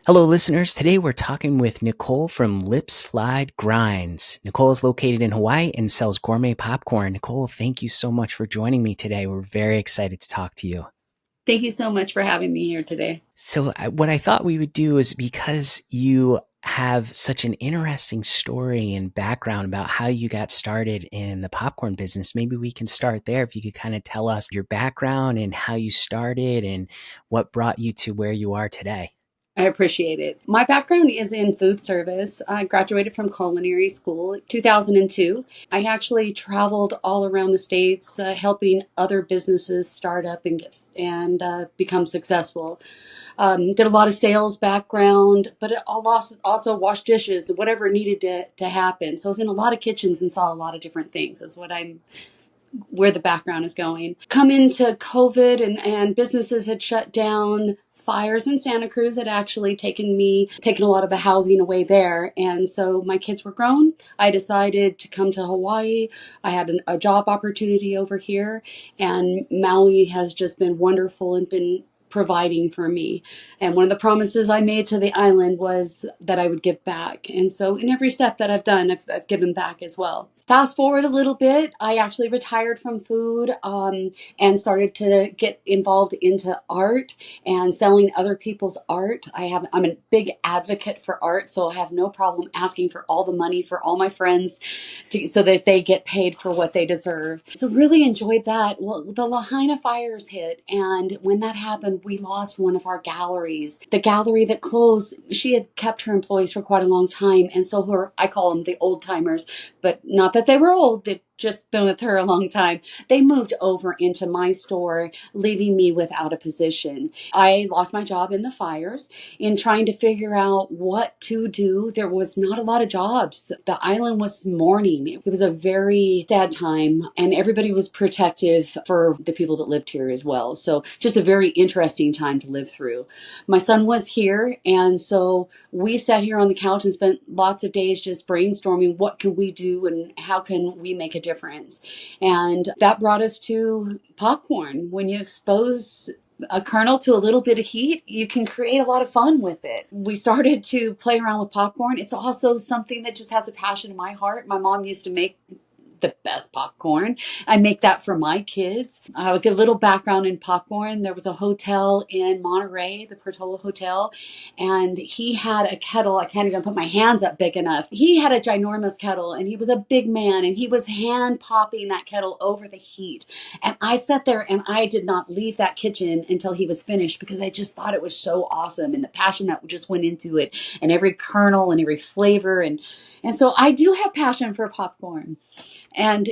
Hello, listeners. Today we're talking with Nicole from Lipslide Grindz. Nicole is located in Hawaii and sells gourmet popcorn. Nicole, thank you so much for joining me today. We're very excited to talk to you. Thank you so much for having me here today. So, what I thought we would do is because you have such an interesting story and background about how you got started in the popcorn business, maybe we can start there. If you could kind of tell us your background and how you started and what brought you to where you are today. I appreciate it. My background is in food service. I graduated from culinary school in 2002. I actually traveled all around the states, helping other businesses start up and become successful. Did a lot of sales background, but it also washed dishes, whatever needed to happen. So I was in a lot of kitchens and saw a lot of different things. Is what I'm where the background is going. Come into COVID and businesses had shut down. Fires in Santa Cruz had actually taken a lot of the housing away there. And so my kids were grown. I decided to come to Hawaii. I had a job opportunity over here, and Maui has just been wonderful and been providing for me. And one of the promises I made to the island was that I would give back. And so in every step that I've done, I've given back as well. Fast forward a little bit, I actually retired from food and started to get involved into art and selling other people's art. I'm a big advocate for art, so I have no problem asking for all the money for all my friends so that they get paid for what they deserve. So really enjoyed that. Well, the Lahaina fires hit, and when that happened, we lost one of our galleries. The gallery that closed, she had kept her employees for quite a long time, and so I call them the old timers, but not that they were old. They just been with her a long time. They moved over into my store, leaving me without a position. I lost my job in the fires. In trying to figure out what to do, there was not a lot of jobs. The island was mourning. It was a very sad time, and everybody was protective for the people that lived here as well. So just a very interesting time to live through. My son was here, and so we sat here on the couch and spent lots of days just brainstorming what can we do and how can we make a difference. And that brought us to popcorn. When you expose a kernel to a little bit of heat, you can create a lot of fun with it. We started to play around with popcorn. It's also something that just has a passion in my heart. My mom used to make the best popcorn. I make that for my kids. I'll get a little background in popcorn. There was a hotel in Monterey, the Portola Hotel, and he had a kettle. I can't even put my hands up big enough. He had a ginormous kettle, and he was a big man, and he was hand popping that kettle over the heat. And I sat there and I did not leave that kitchen until he was finished because I just thought it was so awesome, and the passion that just went into it, and every kernel and every flavor. And so I do have passion for popcorn. And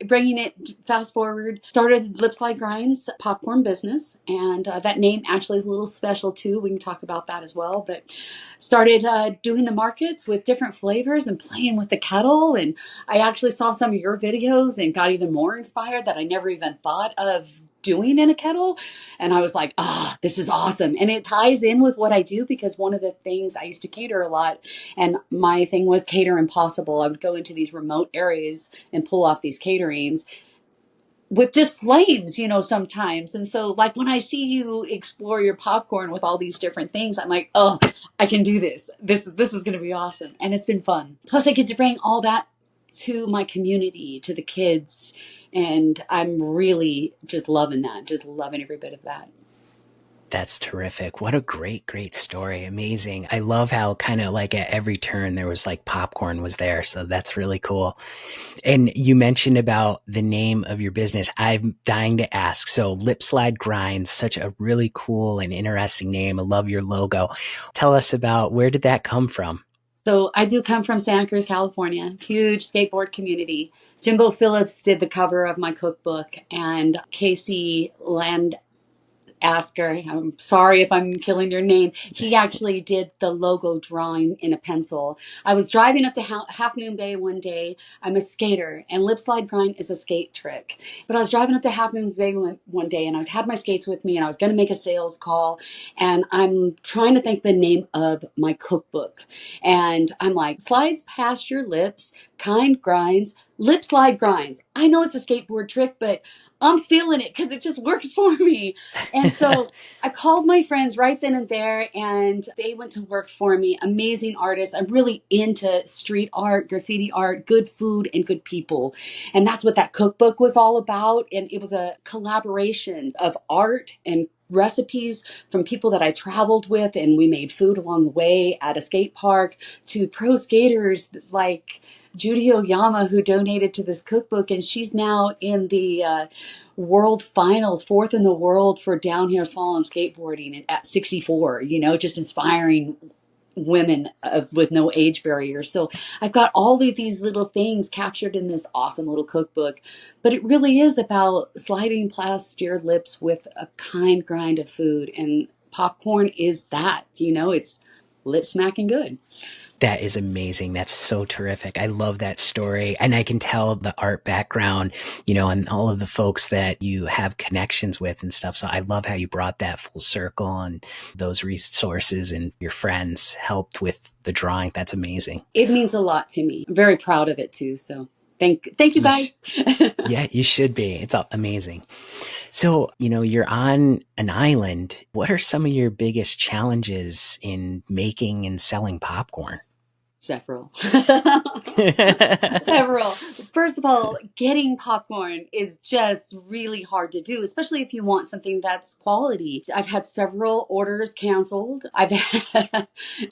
bringing it fast forward, started Lipslide Grindz popcorn business. And that name actually is a little special too. We can talk about that as well. But started doing the markets with different flavors and playing with the kettle. And I actually saw some of your videos and got even more inspired that I never even thought of doing in a kettle. And I was like, this is awesome. And it ties in with what I do because one of the things I used to cater a lot, and my thing was cater impossible. I would go into these remote areas and pull off these caterings with just flames, sometimes. And so like when I see you explore your popcorn with all these different things, I'm like, oh, I can do this. This is going to be awesome. And it's been fun. Plus I get to bring all that to my community, to the kids. And I'm really just loving that, just loving every bit of that. That's terrific. What a great, great story. Amazing. I love how kind of like at every turn there was like popcorn was there. So that's really cool. And you mentioned about the name of your business. I'm dying to ask. So Lipslide Grindz, such a really cool and interesting name. I love your logo. Tell us about where did that come from? So I do come from Santa Cruz, California, huge skateboard community. Jimbo Phillips did the cover of my cookbook, and Casey Land Asker, I'm sorry if I'm killing your name. He actually did the logo drawing in a pencil. I was driving up to Half Moon Bay one day. I'm a skater, and Lipslide Grind is a skate trick. But I was driving up to Half Moon Bay one day, and I had my skates with me, and I was going to make a sales call, and I'm trying to think the name of my cookbook. And I'm like, slides past your lips, kind grinds, Lipslide Grindz. I know it's a skateboard trick, but I'm stealing it because it just works for me. And so I called my friends right then and there, and they went to work for me. Amazing artists. I'm really into street art, graffiti art, good food, and good people. And that's what that cookbook was all about. And it was a collaboration of art and recipes from people that I traveled with, and we made food along the way at a skate park, to pro skaters like Judy Oyama, who donated to this cookbook, and she's now in the world finals, fourth in the world for downhill slalom skateboarding at 64. Just inspiring women with no age barriers. So I've got all of these little things captured in this awesome little cookbook, but it really is about sliding past your lips with a kind grind of food, and popcorn is that. It's lip smacking good. That is amazing. That's so terrific. I love that story. And I can tell the art background, and all of the folks that you have connections with and stuff. So I love how you brought that full circle, and those resources and your friends helped with the drawing. That's amazing. It means a lot to me. I'm very proud of it too. So thank you You guys. sh- yeah, you should be. It's amazing. So, you're on an island. What are some of your biggest challenges in making and selling popcorn? Several. Several. First of all, getting popcorn is just really hard to do, especially if you want something that's quality. I've had several orders canceled.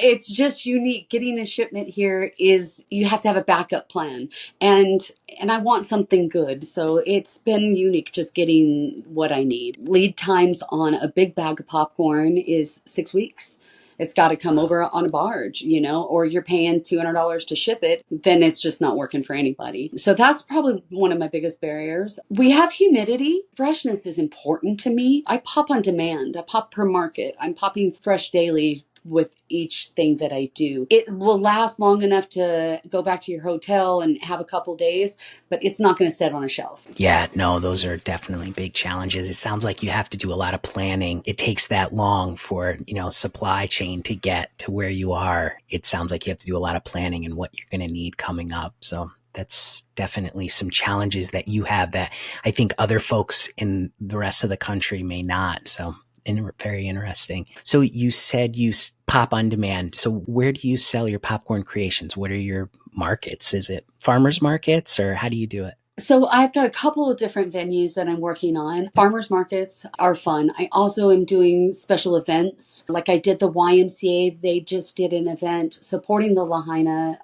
It's just unique. Getting a shipment here is, you have to have a backup plan. And I want something good. So it's been unique just getting what I need. Lead times on a big bag of popcorn is 6 weeks. It's got to come Wow. over on a barge, or you're paying $200 to ship it, then it's just not working for anybody. So that's probably one of my biggest barriers. We have humidity. Freshness is important to me. I pop on demand. I pop per market. I'm popping fresh daily with each thing that I do. It will last long enough to go back to your hotel and have a couple days, but it's not going to sit on a shelf. Yeah, no, those are definitely big challenges. It sounds like you have to do a lot of planning. It takes that long for, supply chain to get to where you are. It sounds like you have to do a lot of planning and what you're going to need coming up. So that's definitely some challenges that you have that I think other folks in the rest of the country may not. So very interesting. So you said you pop on demand. So where do you sell your popcorn creations? What are your markets? Is it farmers markets, or how do you do it? So I've got a couple of different venues that I'm working on. Farmers markets are fun. I also am doing special events. Like I did the YMCA. They just did an event supporting the Lahaina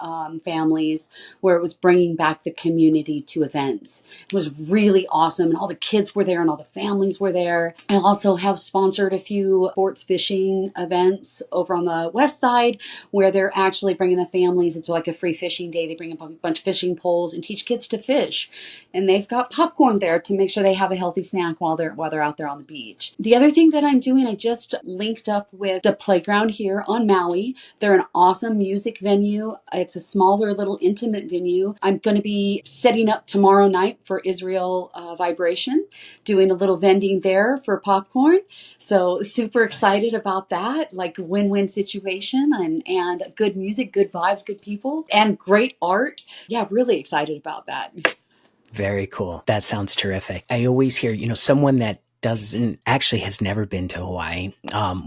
families, where it was bringing back the community to events. It was really awesome. And all the kids were there and all the families were there. I also have sponsored a few sports fishing events over on the west side, where they're actually bringing the families. It's like a free fishing day. They bring a bunch of fishing poles and teach kids to fish. And they've got popcorn there to make sure they have a healthy snack while they're out there on the beach. The other thing that I'm doing, I just linked up with the playground here on Maui. They're an awesome music venue. It's a smaller, little intimate venue. I'm going to be setting up tomorrow night for Israel Vibration, doing a little vending there for popcorn. So super excited Nice. about that. Like win-win situation, and good music, good vibes, good people, and great art. Yeah, really excited about that. Very cool. That sounds terrific. I always hear, someone that doesn't actually has never been to Hawaii,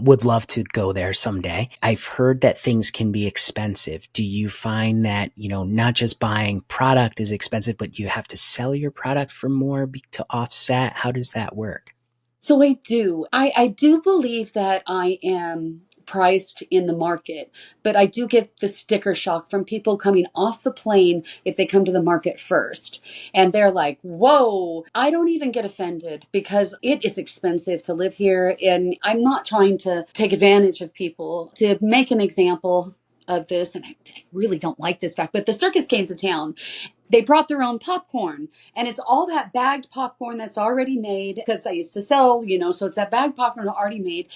would love to go there someday. I've heard that things can be expensive. Do you find that, not just buying product is expensive, but you have to sell your product for more to offset? How does that work? So I do. I do believe that I am priced in the market, but I do get the sticker shock from people coming off the plane if they come to the market first. And they're like, whoa, I don't even get offended because it is expensive to live here. And I'm not trying to take advantage of people. To make an example of this, and I really don't like this fact, but the circus came to town. They brought their own popcorn, and it's all that bagged popcorn that's already made, because I used to sell, so it's that bagged popcorn already made.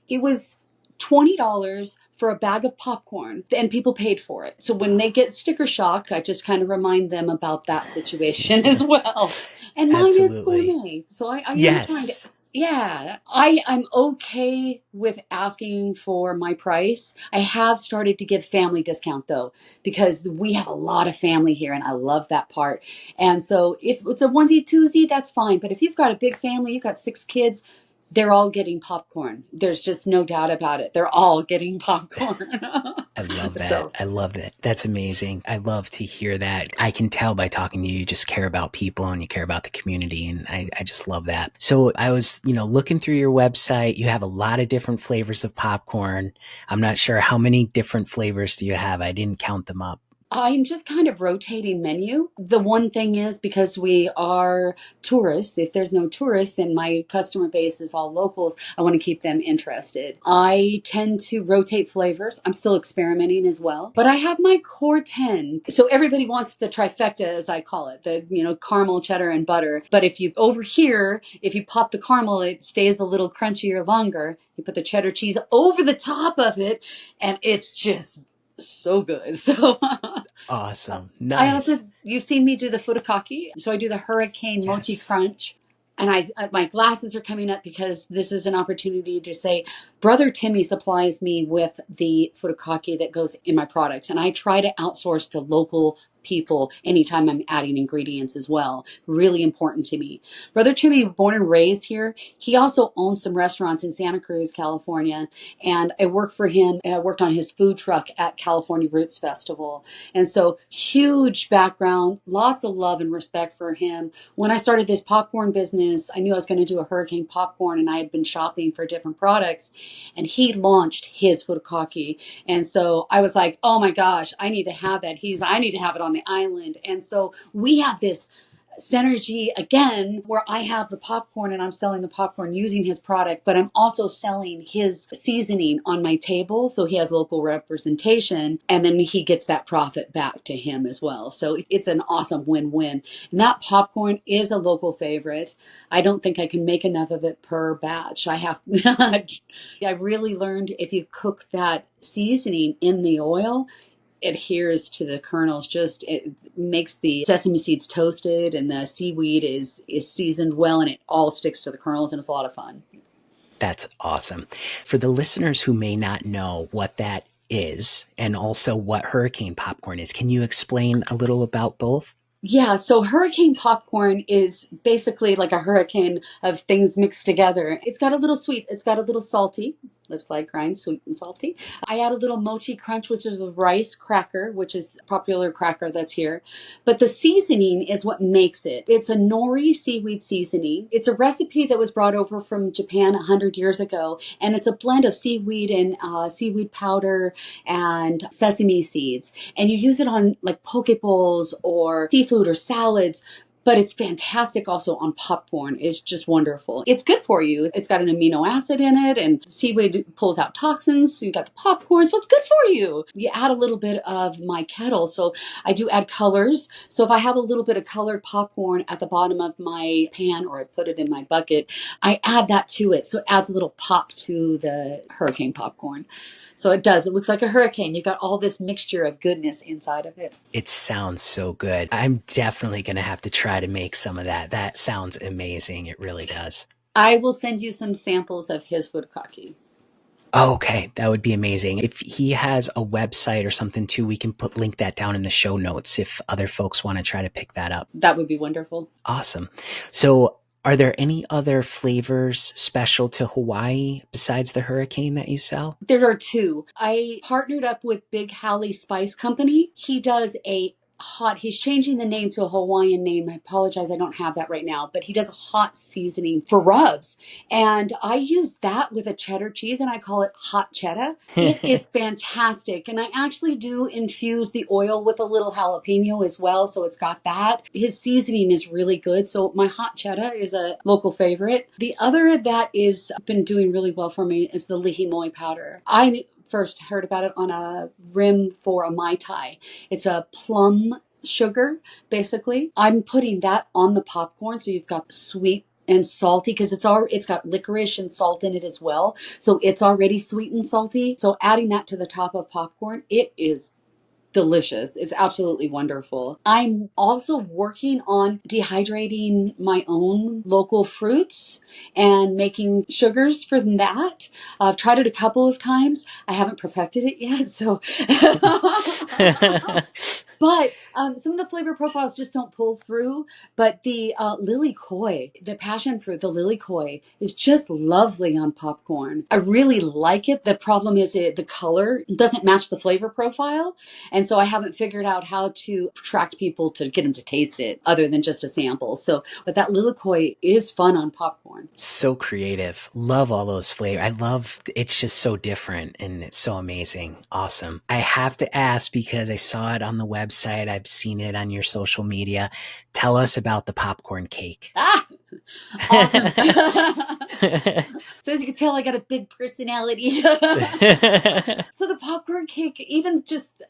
It was $20 for a bag of popcorn, and people paid for it. So when they get sticker shock, I just kind of remind them about that situation as well. And mine is Absolutely. gourmet. So I am trying to Yes. Yeah, I'm okay with asking for my price. I have started to give family discount though, because we have a lot of family here and I love that part. And so if it's a onesie twosie, that's fine. But if you've got a big family, you've got 6 kids, they're all getting popcorn. There's just no doubt about it. They're all getting popcorn. I love that. So I love that. That's amazing. I love to hear that. I can tell by talking to you, you just care about people and you care about the community. And I just love that. So I was, looking through your website. You have a lot of different flavors of popcorn. I'm not sure how many different flavors do you have. I didn't count them up. I'm just kind of rotating menu. The one thing is because we are tourists, if there's no tourists and my customer base is all locals, I want to keep them interested. I tend to rotate flavors. I'm still experimenting as well, but I Nice. have my core 10. So everybody wants the trifecta, as I call it, the, caramel, cheddar, and butter. But if you over here, if you pop the caramel, it stays a little crunchier longer. You put the cheddar cheese over the top of it and it's just so good. So Awesome. I also, Nice. you've seen me do the furikake. So I do the hurricane mochi Yes. crunch. And my glasses are coming up because this is an opportunity to say, Brother Timmy supplies me with the furikake that goes in my products. And I try to outsource to local people anytime I'm adding ingredients as well. Really important to me. Brother Timmy, born and raised here, he also owns some restaurants in Santa Cruz, California. And I worked for him. I worked on his food truck at California Roots Festival. And so huge background, lots of love and respect for him. When I started this popcorn business, I knew I was going to do a hurricane popcorn and I had been shopping for different products and he launched his furikake. And so I was like, oh my gosh, I need to have that. I need to have it on the island. And so we have this synergy again where I have the popcorn and I'm selling the popcorn using his product, but I'm also selling his seasoning on my table. So he has local representation and then he gets that profit back to him as well. So it's an awesome win-win. And that popcorn is a local favorite. I don't think I can make enough of it per batch. I really learned if you cook that seasoning in the oil, adheres to the kernels. Just it makes the sesame seeds toasted and the seaweed is seasoned well and it all sticks to the kernels and it's a lot of fun. That's awesome. For the listeners who may not know what that is and also what hurricane popcorn is, can you explain a little about both? Yeah, so hurricane popcorn is basically like a hurricane of things mixed together. It's got a little sweet, it's got a little salty. Lipslide Grindz, sweet and salty. I add a little mochi crunch, which is a rice cracker, which is a popular cracker that's here. But the seasoning is what makes it. It's a nori seaweed seasoning. It's a recipe that was brought over from Japan 100 years ago, and it's a blend of seaweed and seaweed powder and sesame seeds. And you use it on like poke bowls or seafood or salads, but it's fantastic also on popcorn. It's just wonderful. It's good for you. It's got an amino acid in it and seaweed pulls out toxins. So you got the popcorn. So it's good for you. You add a little bit of my kettle. So I do add colors. So if I have a little bit of colored popcorn at the bottom of my pan or I put it in my bucket, I add that to it. So it adds a little pop to the hurricane popcorn. So it does. It looks like a hurricane. You've got all this mixture of goodness inside of it. It sounds so good. I'm definitely going to have to try to make some of that. That sounds amazing. It really does. I will send you some samples of his furikake. Okay, that would be amazing. If he has a website or something too, we can link that down in the show notes if other folks want to try to pick that up. That would be wonderful. Awesome. So, are there any other flavors special to Hawaii besides the hurricane that you sell? There are two. I partnered up with Big Howley Spice Company. He does he's changing the name to a Hawaiian name. I apologize, I don't have that right now, but he does a hot seasoning for rubs. And I use that with a cheddar cheese and I call it hot cheddar. It is fantastic. And I actually do infuse the oil with a little jalapeno as well. So it's got that. His seasoning is really good. So my hot cheddar is a local favorite. The other that is been doing really well for me is the lihimoi powder. I first heard about it on a rim for a Mai Tai. It's a plum sugar, basically. I'm putting that on the popcorn, so you've got sweet and salty because it's got licorice and salt in it as well. So it's already sweet and salty. So adding that to the top of popcorn, it is delicious. It's absolutely wonderful. I'm also working on dehydrating my own local fruits and making sugars from that. I've tried it a couple of times. I haven't perfected it yet, so but some of the flavor profiles just don't pull through. But the lily koi, the passion fruit, the lily koi, is just lovely on popcorn. I really like it. The problem is the color doesn't match the flavor profile. And so I haven't figured out how to attract people to get them to taste it other than just a sample. So, but that lily koi is fun on popcorn. So creative. Love all those flavors. I love it's just so different and it's so amazing. Awesome. I have to ask because I saw it on the website. I've seen it on your social media. Tell us about the popcorn cake. Ah, awesome. So as you can tell, I got a big personality. So the popcorn cake, even just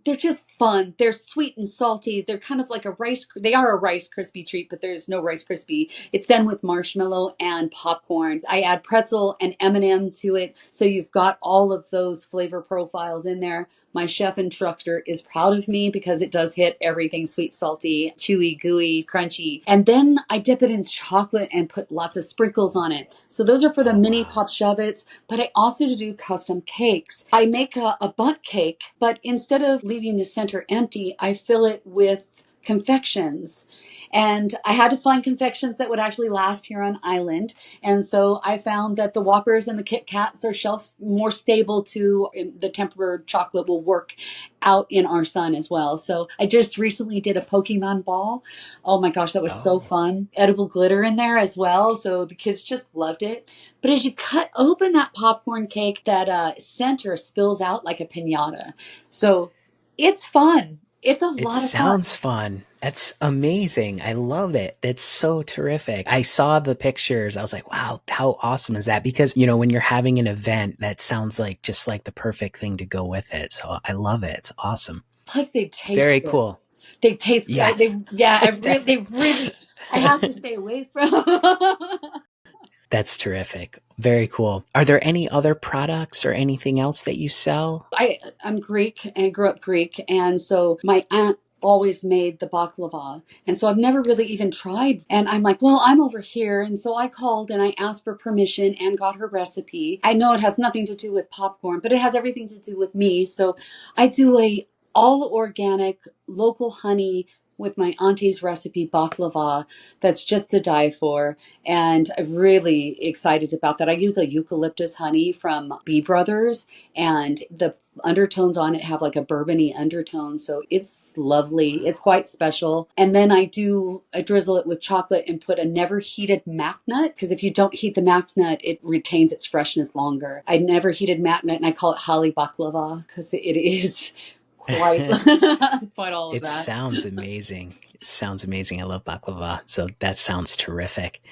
they're just fun. They're sweet and salty. They're kind of like a rice. They are a Rice Krispie treat, but there's no Rice Krispie. It's done with marshmallow and popcorn. I add pretzel and M&M to it, so you've got all of those flavor profiles in there. My chef instructor is proud of me because it does hit everything sweet, salty, chewy, gooey, crunchy. And then I dip it in chocolate and put lots of sprinkles on it. So those are for the Oh, mini wow. pop shove-its, but I also do custom cakes. I make a bundt cake, but instead of leaving the center empty, I fill it with confections. And I had to find confections that would actually last here on island. And so I found that the Whoppers and the Kit Kats are shelf more stable to the tempered chocolate will work out in our sun as well. So I just recently did a Pokemon ball. Oh my gosh, that was so Oh, fun. Edible glitter in there as well. So the kids just loved it. But as you cut open that popcorn cake, that center spills out like a piñata. So it's fun. It's a it lot of fun. sounds fun. That's amazing. I love it. That's so terrific. I saw the pictures. I was like, wow, how awesome is that? Because, when you're having an event, that sounds like just like the perfect thing to go with it. So I love it. It's awesome. Plus, they taste Very good. cool. They taste. Yes. Yeah. They really. I have to stay away from. That's terrific. Very cool. Are there any other products or anything else that you sell? I'm Greek and grew up Greek, and so my aunt always made the baklava, and so I've never really even tried. And I'm like, well, I'm over here, and so I called and I asked for permission and got her recipe. I know it has nothing to do with popcorn, but it has everything to do with me. So I do a all organic local honey with my auntie's recipe baklava that's just to die for, and I'm really excited about that. I use a eucalyptus honey from Bee Brothers, and the undertones on it have like a bourbony undertone, so it's lovely. It's quite special. And then I drizzle it with chocolate and put a never heated mac nut, because if you don't heat the mac nut, it retains its freshness longer. I never heated mac nut, and I call it holly baklava because it is quite quite all of It that. sounds amazing. It sounds amazing. I love baklava. So that sounds terrific.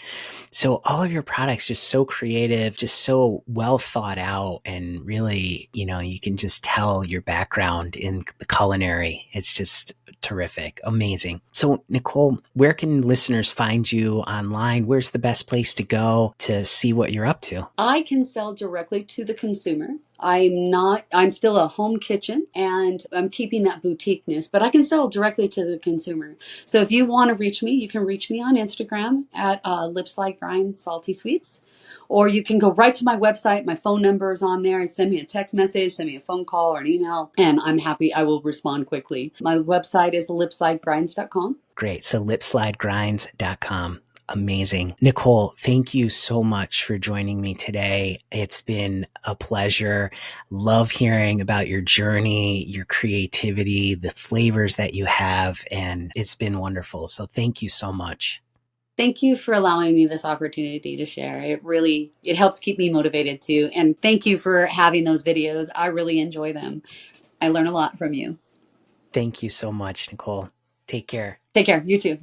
So all of your products just so creative, just so well thought out, and really, you can just tell your background in the culinary. It's just terrific, amazing. So Nicole, where can listeners find you online? Where's the best place to go to see what you're up to? I can sell directly to the consumer. I'm still a home kitchen and I'm keeping that boutiqueness, but I can sell directly to the consumer. So if you want to reach me, you can reach me on Instagram at Lipslide Grind Salty Sweets, or you can go right to my website. My phone number is on there, and send me a text message, send me a phone call or an email, and I'm happy. I will respond quickly. My website is lipslideGrinds.com. Great. So lipslidegrinds.com. Amazing. Nicole, thank you so much for joining me today. It's been a pleasure. Love hearing about your journey, your creativity, the flavors that you have, and it's been wonderful. So thank you so much. Thank you for allowing me this opportunity to share. It helps keep me motivated too. And thank you for having those videos. I really enjoy them. I learn a lot from you. Thank you so much, Nicole. Take care. Take care. You too.